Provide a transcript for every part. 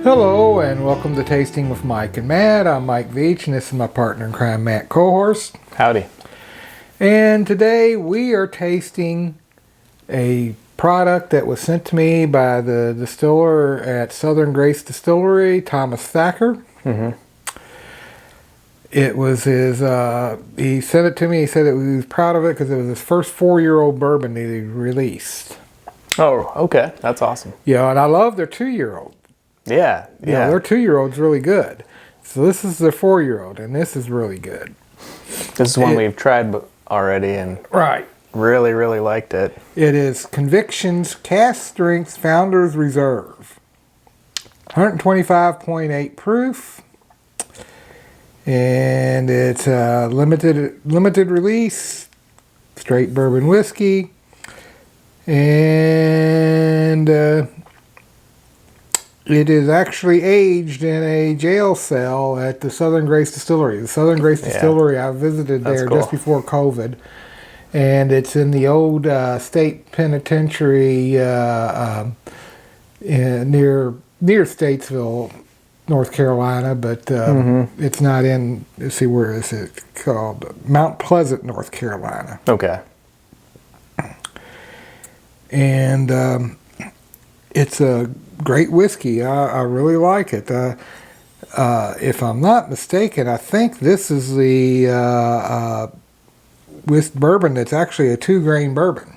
Hello and welcome to Tasting with Mike and Matt. I'm Mike Veach and this is my partner in crime, Matt Kohorst. Howdy. And today we are tasting a product that was sent to me by the distiller at Southern Grace Distillery, Thomas Thacker. Mm-hmm. It was his, he sent it to me, he said that he was proud of it because it was his first 4-year-old bourbon that he released. Oh, okay. That's awesome. Yeah, and I love their 2-year-old. Yeah. Yeah, their 2-year-old's really good. So this is their 4-year-old, and this is really good. This is one we've tried already and Right. really, really liked it. It is Conviction's Cask Strength Founder's Reserve. 125.8 proof. And it's a limited release, straight bourbon whiskey. And it is actually aged in a jail cell at the Southern Grace Distillery. The Southern Grace Distillery, I visited there just before COVID. And it's in the old state penitentiary near Statesville, North Carolina, but it's not in, let's see, where is it called? Mount Pleasant, North Carolina. Okay. And it's a great whiskey. I really like it. If I'm not mistaken, I think this is the with bourbon that's actually a 2-grain bourbon.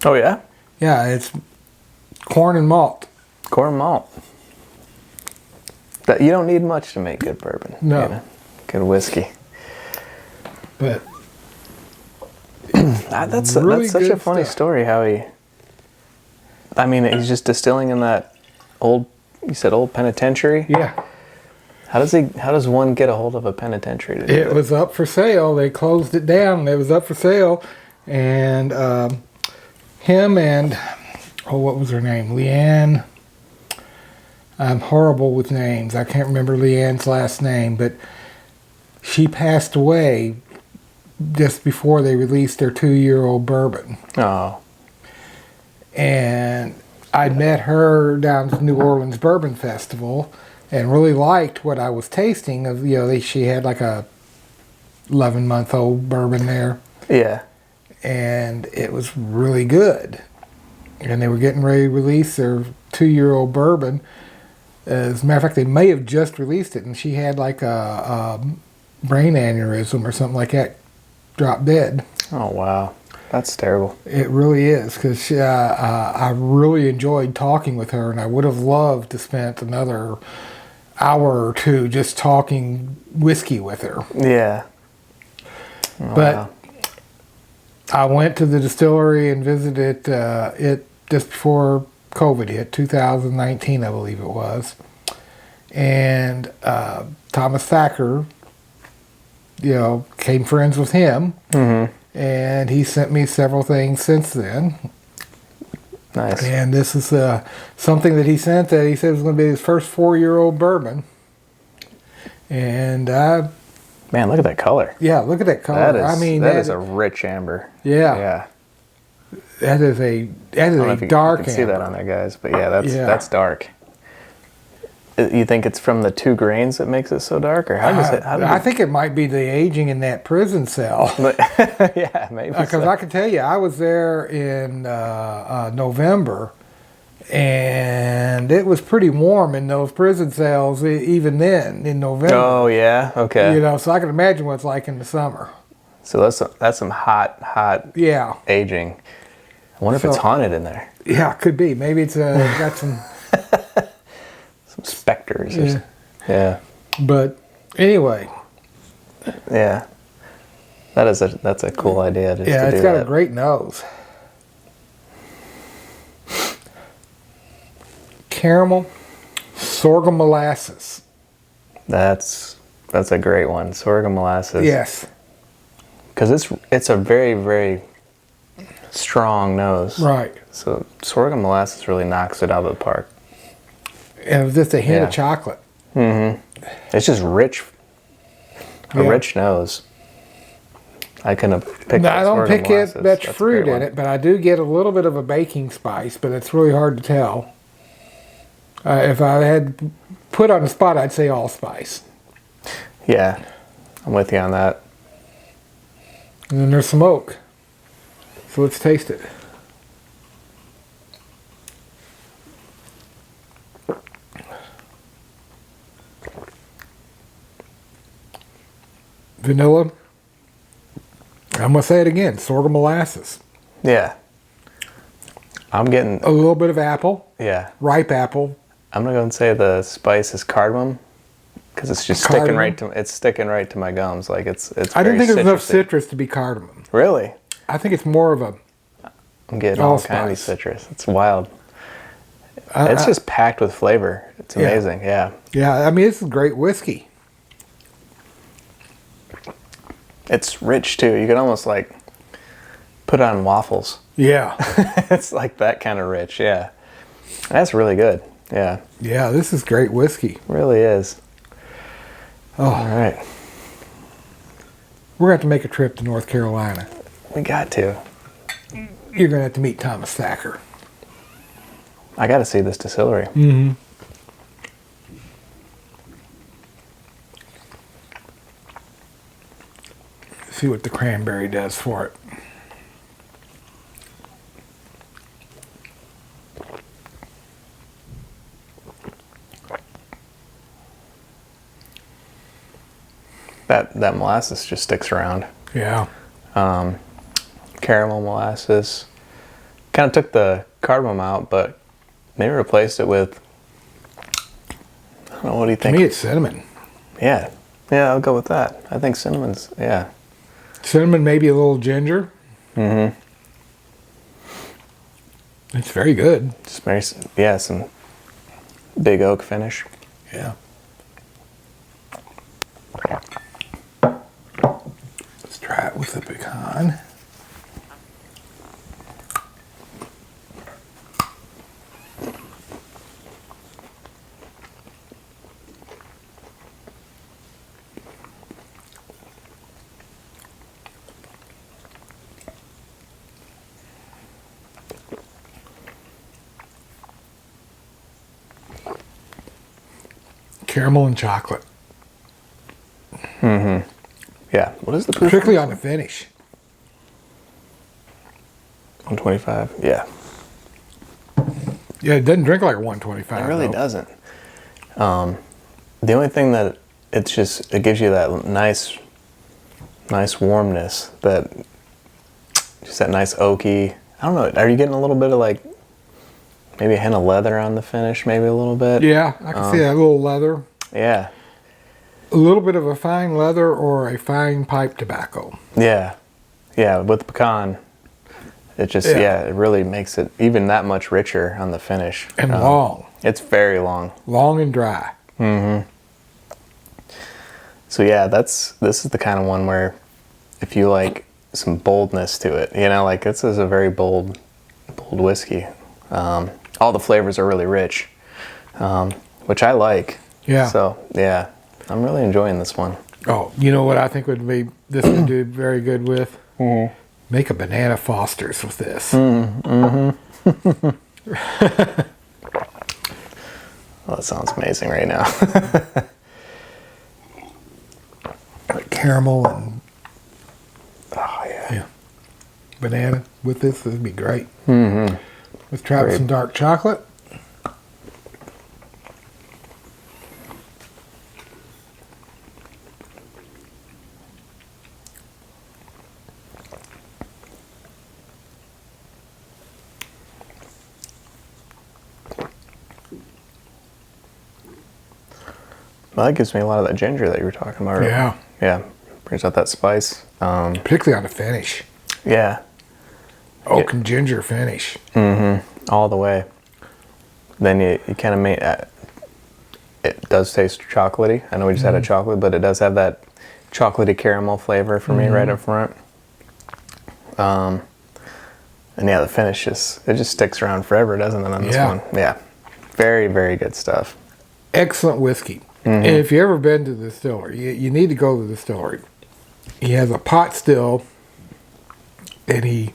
Oh, yeah? Yeah, it's corn and malt. Corn malt. You don't need much to make good bourbon. No. You know? Good whiskey. But that's really such a funny stuff. story how he's just distilling in that old penitentiary? Yeah. How does one get a hold of a penitentiary to do It that? was up for sale. They closed it down. It was up for sale. And him and, what was her name? Leanne. I'm horrible with names. I can't remember Leanne's last name, but she passed away just before they released their 2-year-old bourbon. Oh. And I met her down at the New Orleans Bourbon Festival and really liked what I was tasting. She had like a 11-month-old bourbon there. Yeah. And it was really good. And they were getting ready to release their 2-year-old bourbon. As a matter of fact, they may have just released it, and she had like a brain aneurysm or something like that, dropped dead. Oh, wow. That's terrible. It really is, because I really enjoyed talking with her, and I would have loved to spend another hour or two just talking whiskey with her. Yeah. Oh, but wow. I went to the distillery and visited it just before COVID hit, 2019, I believe it was. And Thomas Thacker, became friends with him. Mm-hmm. And he sent me several things since then. Nice. And this is something that he sent that he said was going to be his first 4-year-old bourbon. And man, look at that color. Yeah, look at that color. That is a rich amber. Yeah. Yeah. That is a dark amber. You can see that on there, guys. But yeah, that's dark. You think it's from the 2 grains that makes it so dark, or I think it might be the aging in that prison cell. Yeah, maybe. Because I can tell you, I was there in November, and it was pretty warm in those prison cells even then in November. Oh yeah, okay. So I can imagine what it's like in the summer. So that's some hot aging. I wonder if it's haunted in there. Yeah, it could be. Maybe it's got some some specters. Yeah. But anyway. Yeah. That's a cool idea. It's got a great nose. Caramel, sorghum molasses. That's a great one. Sorghum molasses. Yes. Because it's a very, very strong nose. Right. So sorghum molasses really knocks it out of the park. And with just a hint of chocolate. Mm-hmm. It's just rich. A rich nose. I couldn't have picked I don't pick molasses. much fruit in it, but I do get a little bit of a baking spice, but it's really hard to tell. If I had to put on the spot, I'd say allspice. Yeah, I'm with you on that. And then there's some oak. So let's taste it. Vanilla. I'm going to say it again. Sorghum molasses. Yeah. I'm getting... A little bit of apple. Yeah. Ripe apple. I'm going to go and say the spice is cardamom. Because it's just sticking right to my gums. Like it's I don't think there's enough citrusy. citrus to be cardamom. Really? I think it's more of a... I'm getting all kinds of citrus. It's wild. It's just packed with flavor. It's amazing. Yeah. Yeah, I mean, this is great whiskey. It's rich too. You could almost like put it on waffles. Yeah. It's like that kind of rich. Yeah. That's really good. Yeah. Yeah, this is great whiskey. Really is. Oh. All right. We're going to have to make a trip to North Carolina. We got to. You're going to have to meet Thomas Thacker. I got to see this distillery. Mm-hmm. See what the cranberry does for it. That molasses just sticks around. Yeah. Caramel molasses. Kind of took the cardamom out, but maybe replaced it with, I don't know, what do you think? To me, it's cinnamon. Yeah. Yeah, I'll go with that. I think cinnamon's, yeah. Cinnamon, maybe a little ginger. Mm-hmm. It's very good. Just very, yeah, some big oak finish. Yeah. Let's try it with the pecan. Caramel and chocolate. Mm-hmm. Yeah. What is the proof? Particularly on the finish. 125. Yeah. Yeah, it doesn't drink like a 125. It really though. doesn't. The only thing that it gives you that nice warmness, that nice oaky. I don't know. Are you getting a little bit of like maybe a hint of leather on the finish? Maybe a little bit. Yeah, I can see that little leather. Yeah. A little bit of a fine leather or a fine pipe tobacco. Yeah. Yeah. With the pecan, it just it really makes it even that much richer on the finish. And long. It's very long. Long and dry. Mm-hmm. So yeah, this is the kind of one where if you like some boldness to it, like this is a very bold whiskey. All the flavors are really rich, which I like. Yeah. So yeah, I'm really enjoying this one. Oh, you know what I think this would do very good with? Mm-hmm. Make a banana Foster's with this. Mm-hmm. Well, that sounds amazing right now. Like caramel and yeah. Banana with this would be great. Mm-hmm. Let's try with some dark chocolate. Well, that gives me a lot of that ginger that you were talking about. Yeah. Yeah. Brings out that spice. Particularly on the finish. Yeah. Oak and ginger finish. Mm-hmm. All the way. Then you kind of make it does taste chocolatey. I know we just had a chocolate, but it does have that chocolatey caramel flavor for me right up front. And yeah, the finish it just sticks around forever, doesn't it, on this one? Yeah. Very, very good stuff. Excellent whiskey. And if you've ever been to the distillery, you need to go to the distillery. He has a pot still, and he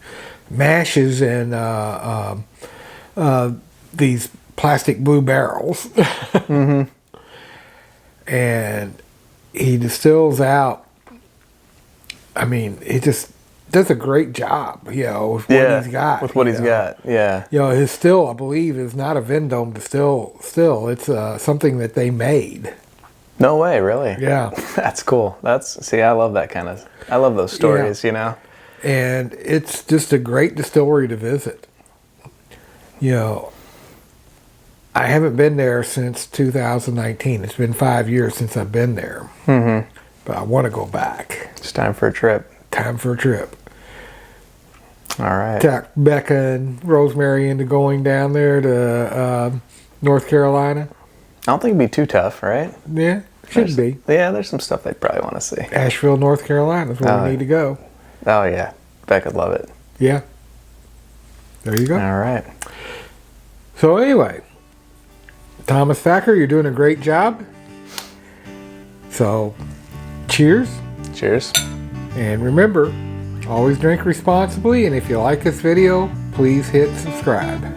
mashes and these plastic blue barrels. And he distills out. I mean, he just does a great job, with what he's got. With what he's got, yeah. His still, I believe, is not a Vendome still. It's something that they made. No way, really? Yeah. That's cool. I love that kind of, I love those stories, And it's just a great distillery to visit. I haven't been there since 2019. It's been 5 years since I've been there. Mm-hmm. But I want to go back. It's time for a trip. All right. Talk Becca and Rosemary into going down there to North Carolina. I don't think it'd be too tough, right? Yeah, should be. Yeah, there's some stuff they'd probably want to see. Asheville, North Carolina is where we need to go. Oh, yeah. Becca would love it. Yeah. There you go. All right. So anyway, Thomas Thacker, you're doing a great job. So, cheers. Cheers. And remember, always drink responsibly. And if you like this video, please hit subscribe.